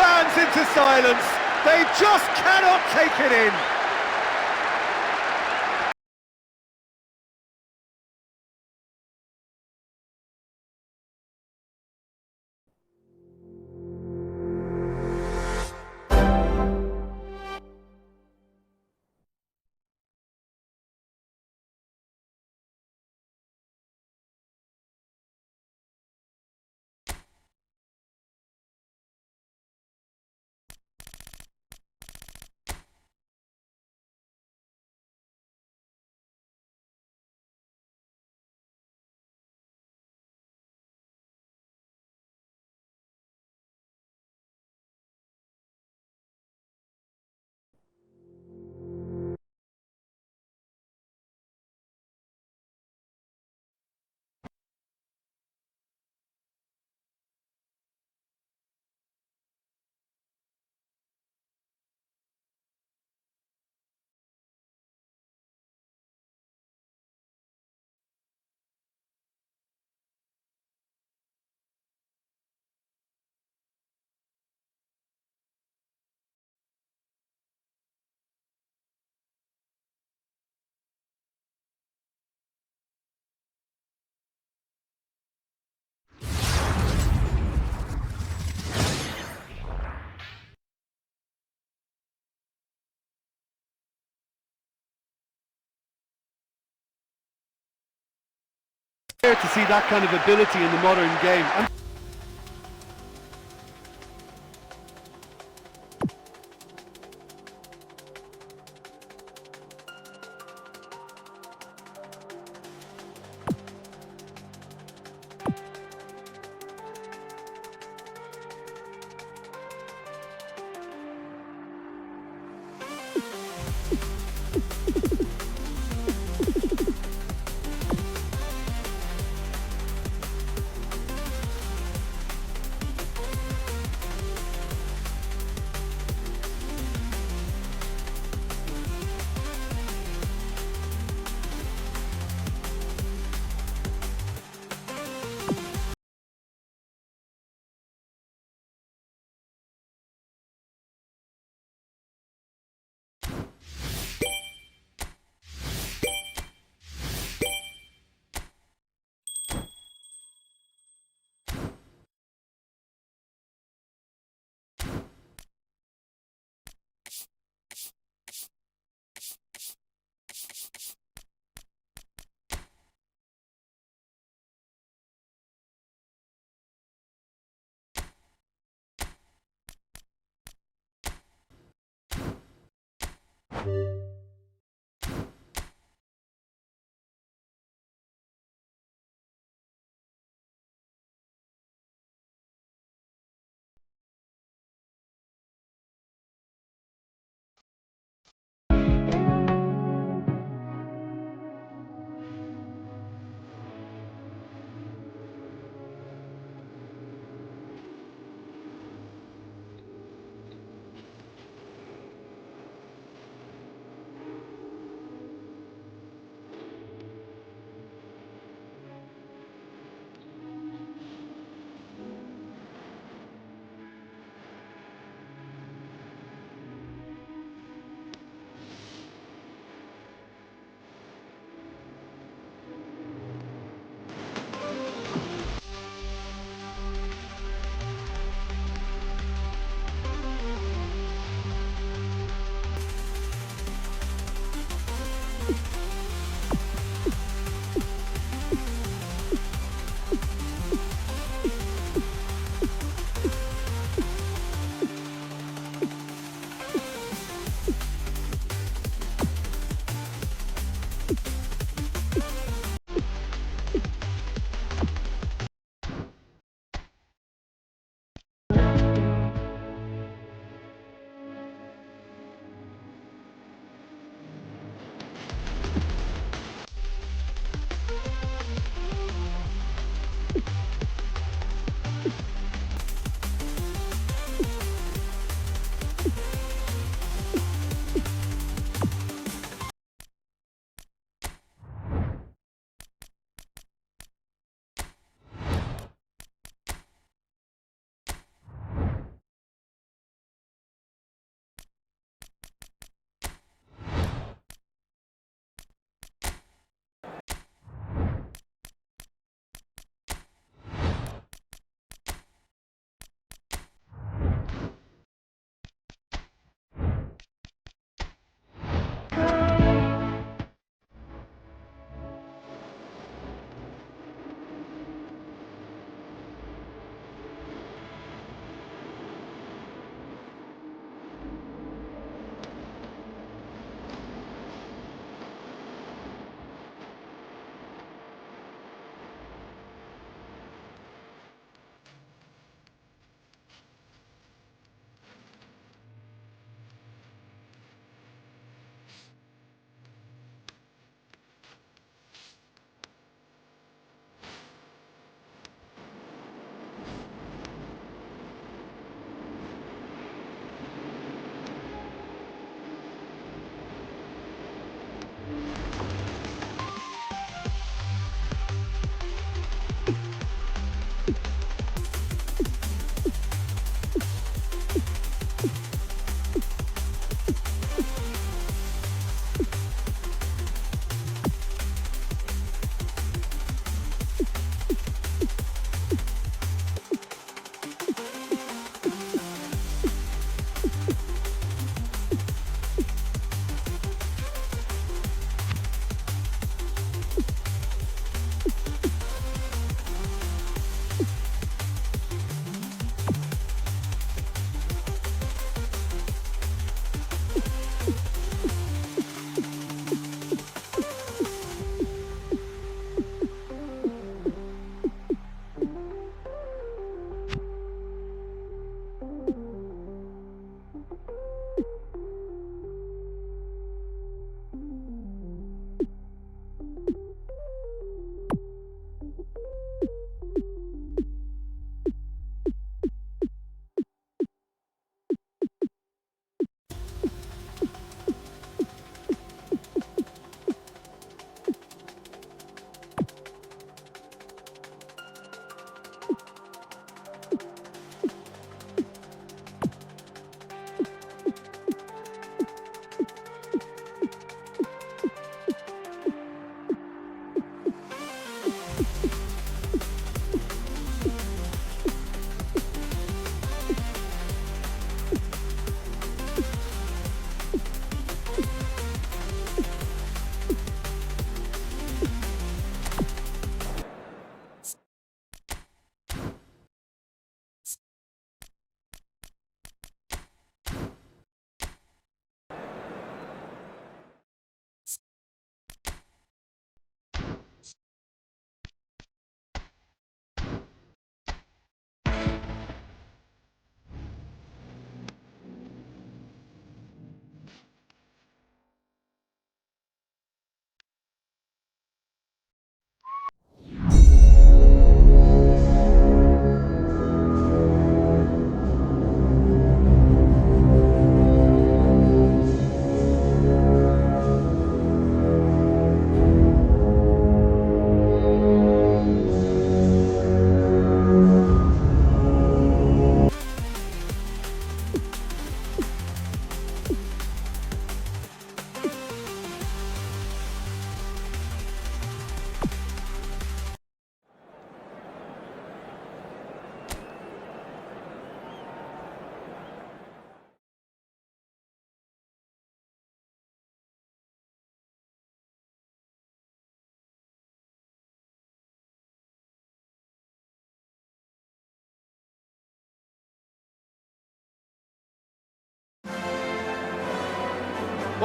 fans into silence. They just cannot take it in. To see that kind of ability in the modern game.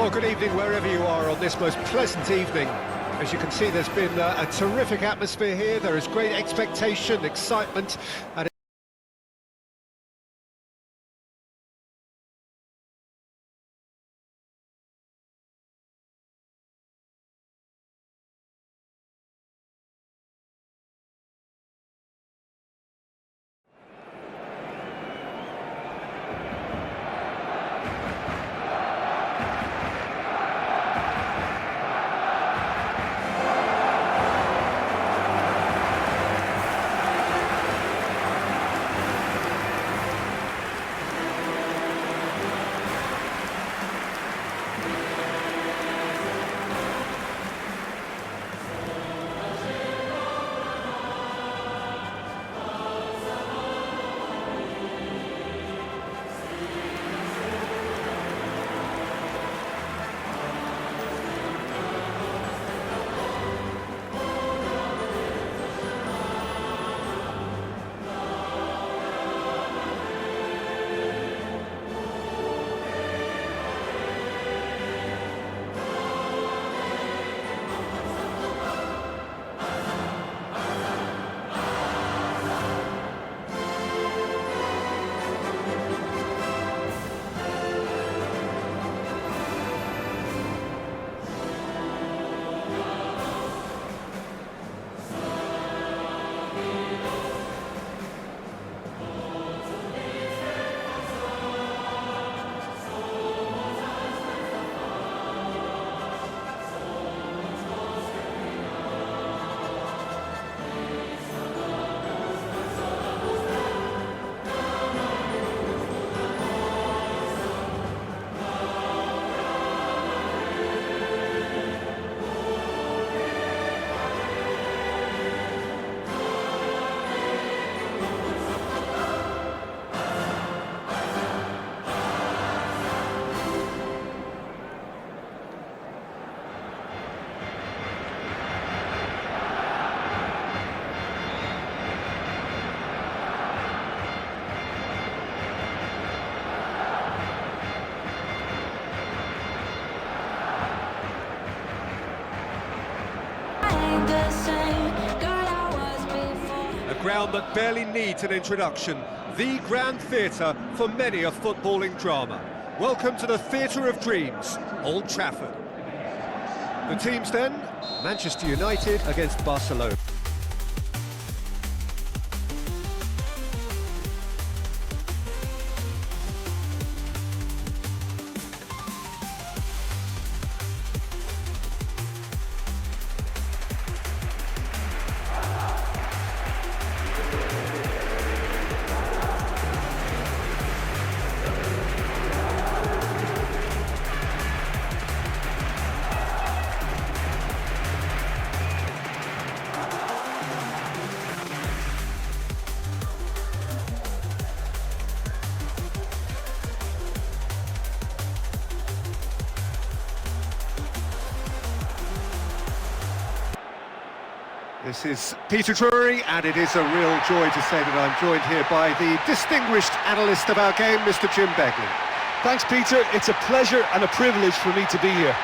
Well, good evening wherever you are on this most pleasant evening. As you can see, there's been a terrific atmosphere here. There is great expectation, excitement, and a ground that barely needs an introduction. The grand theatre for many a footballing drama. Welcome to the Theatre of Dreams, Old Trafford. The teams then, Manchester United against Barcelona. This is Peter Drury, and it is a real joy to say that I'm joined here by the distinguished analyst of our game, Mr. Jim Begley. Thanks, Peter. It's a pleasure and a privilege for me to be here.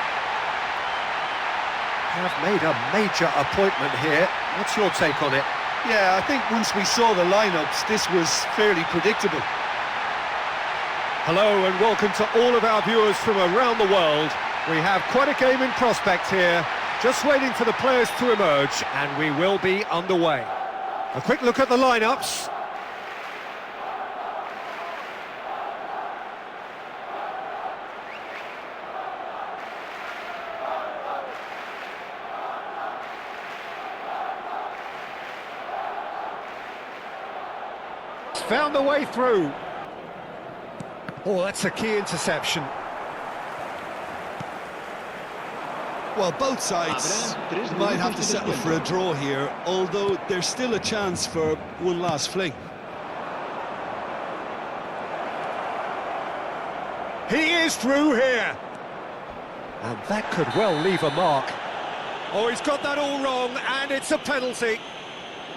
You have made a major appointment here. What's your take on it? Yeah, I think once we saw the lineups, this was fairly predictable. Hello and welcome to all of our viewers from around the world. We have quite a game in prospect here. Just waiting for the players to emerge, and we will be underway. A quick look at the lineups. Found the way through. Oh, that's a key interception. Well, both sides might have to settle for a draw here, although there's still a chance for one last fling. He is through here. And that could well leave a mark. Oh, he's got that all wrong, and it's a penalty.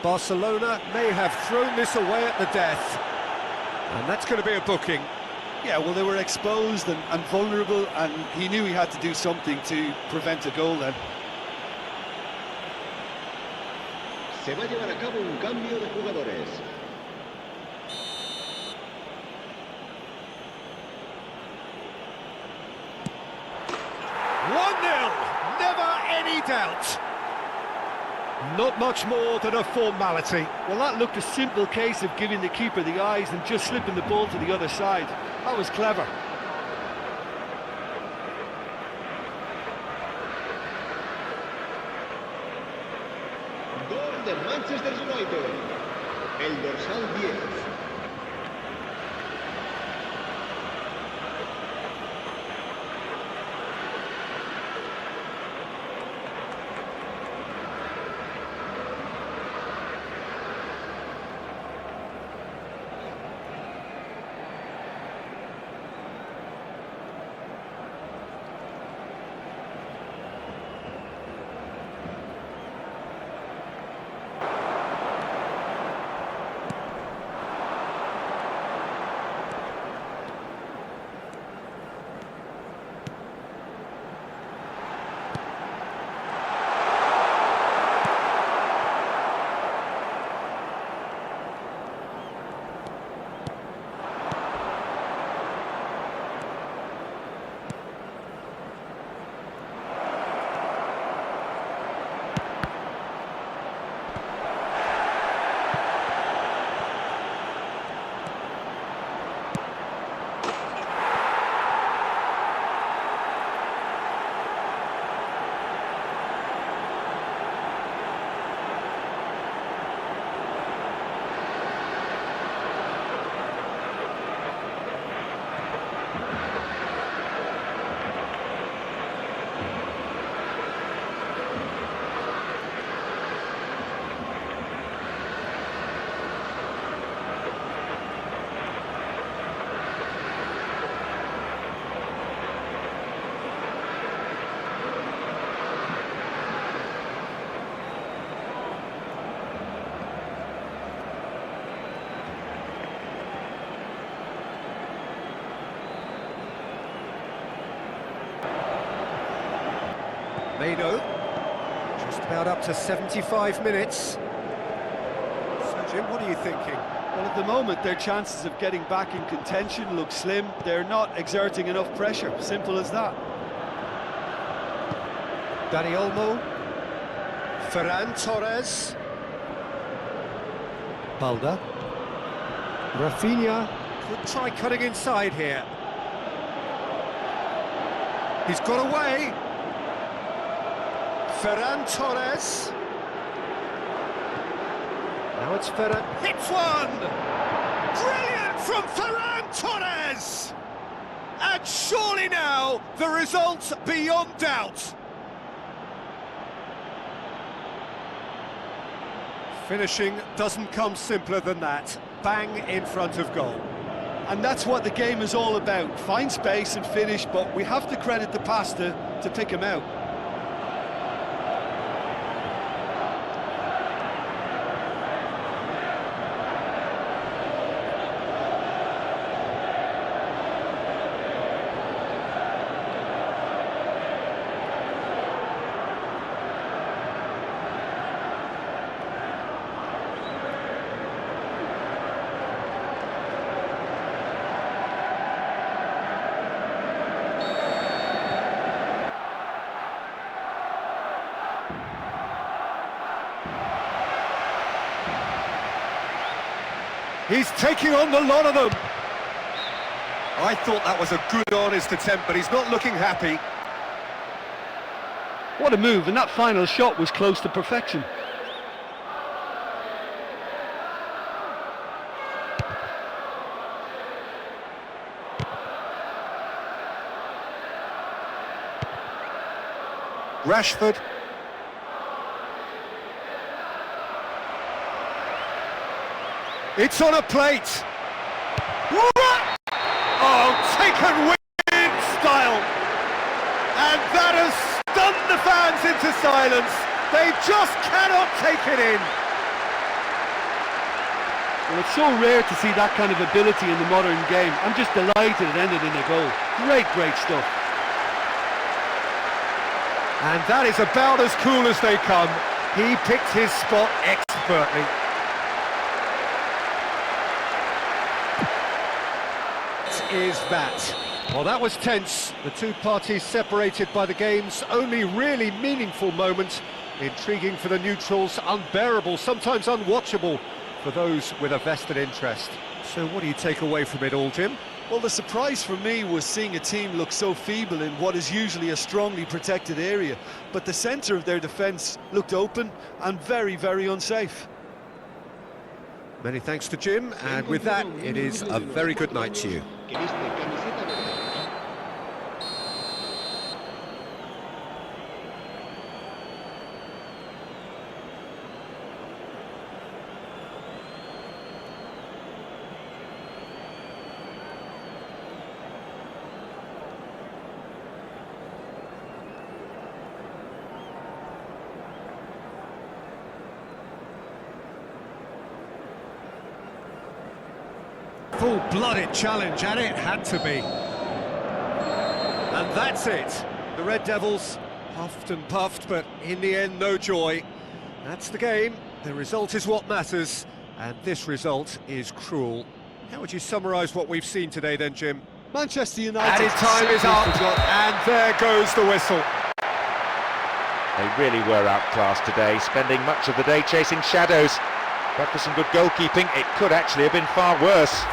Barcelona may have thrown this away at the death. And that's going to be a booking. Yeah, well, they were exposed and vulnerable, and he knew he had to do something to prevent a goal then. Se va a llevar a cabo un cambio de jugadores. Never any doubt. Not much more than a formality. Well, that looked a simple case of giving the keeper the eyes and just slipping the ball to the other side. That was clever. Gol de Manchester United. El dorsal 10. Mado, just about up to 75 minutes. So, Jim, what are you thinking? Well, at the moment, their chances of getting back in contention look slim. They're not exerting enough pressure. Simple as that. Dani Olmo, Ferran Torres, Balda, Rafinha could try cutting inside here. He's got away. Ferran Torres. Now it's Ferran. Hits one! Brilliant from Ferran Torres! And surely now the result beyond doubt. Finishing doesn't come simpler than that. Bang in front of goal. And that's what the game is all about. Find space and finish, but we have to credit the passer to pick him out. He's taking on the lot of them. I thought that was a good, honest attempt, but he's not looking happy. What a move, and that final shot was close to perfection. Rashford. It's on a plate. What? Oh, taken with style. And that has stunned the fans into silence. They just cannot take it in. Well, it's so rare to see that kind of ability in the modern game. I'm just delighted it ended in a goal. Great, great stuff. And that is about as cool as they come. He picked his spot expertly. Is that? Well, that was tense. The two parties separated by the game's only really meaningful moment. Intriguing for the neutrals, unbearable, sometimes unwatchable for those with a vested interest. So what do you take away from it all, Jim? Well, the surprise for me was seeing a team look so feeble in what is usually a strongly protected area, but the centre of their defence looked open and very, very unsafe. Many thanks to Jim, and with that, it is a very good night to you. Full-blooded challenge, and it had to be. And that's it. The Red Devils puffed and puffed, but in the end, no joy. That's the game. The result is what matters, and this result is cruel. How would you summarise what we've seen today then, Jim? Manchester United... Added time is up, and there goes the whistle. They really were outclassed today, spending much of the day chasing shadows. But for some good goalkeeping, it could actually have been far worse.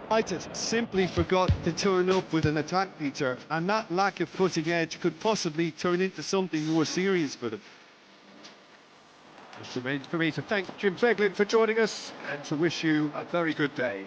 United simply forgot to turn up with an attack, Peter, and that lack of cutting edge could possibly turn into something more serious for them. It remains for me to thank Jim Beglin for joining us and to wish you a very good day.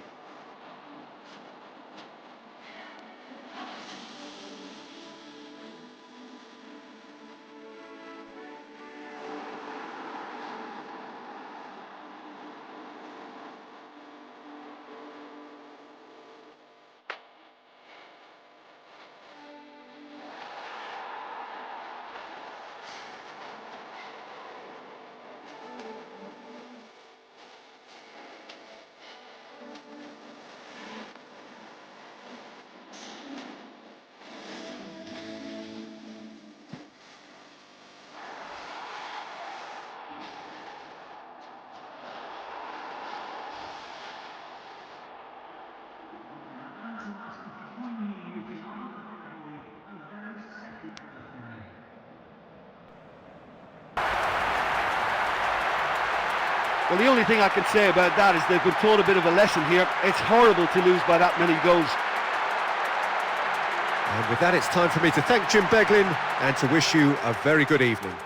Well, the only thing I can say about that is they've been taught a bit of a lesson here. It's horrible to lose by that many goals. And with that, it's time for me to thank Jim Beglin and to wish you a very good evening.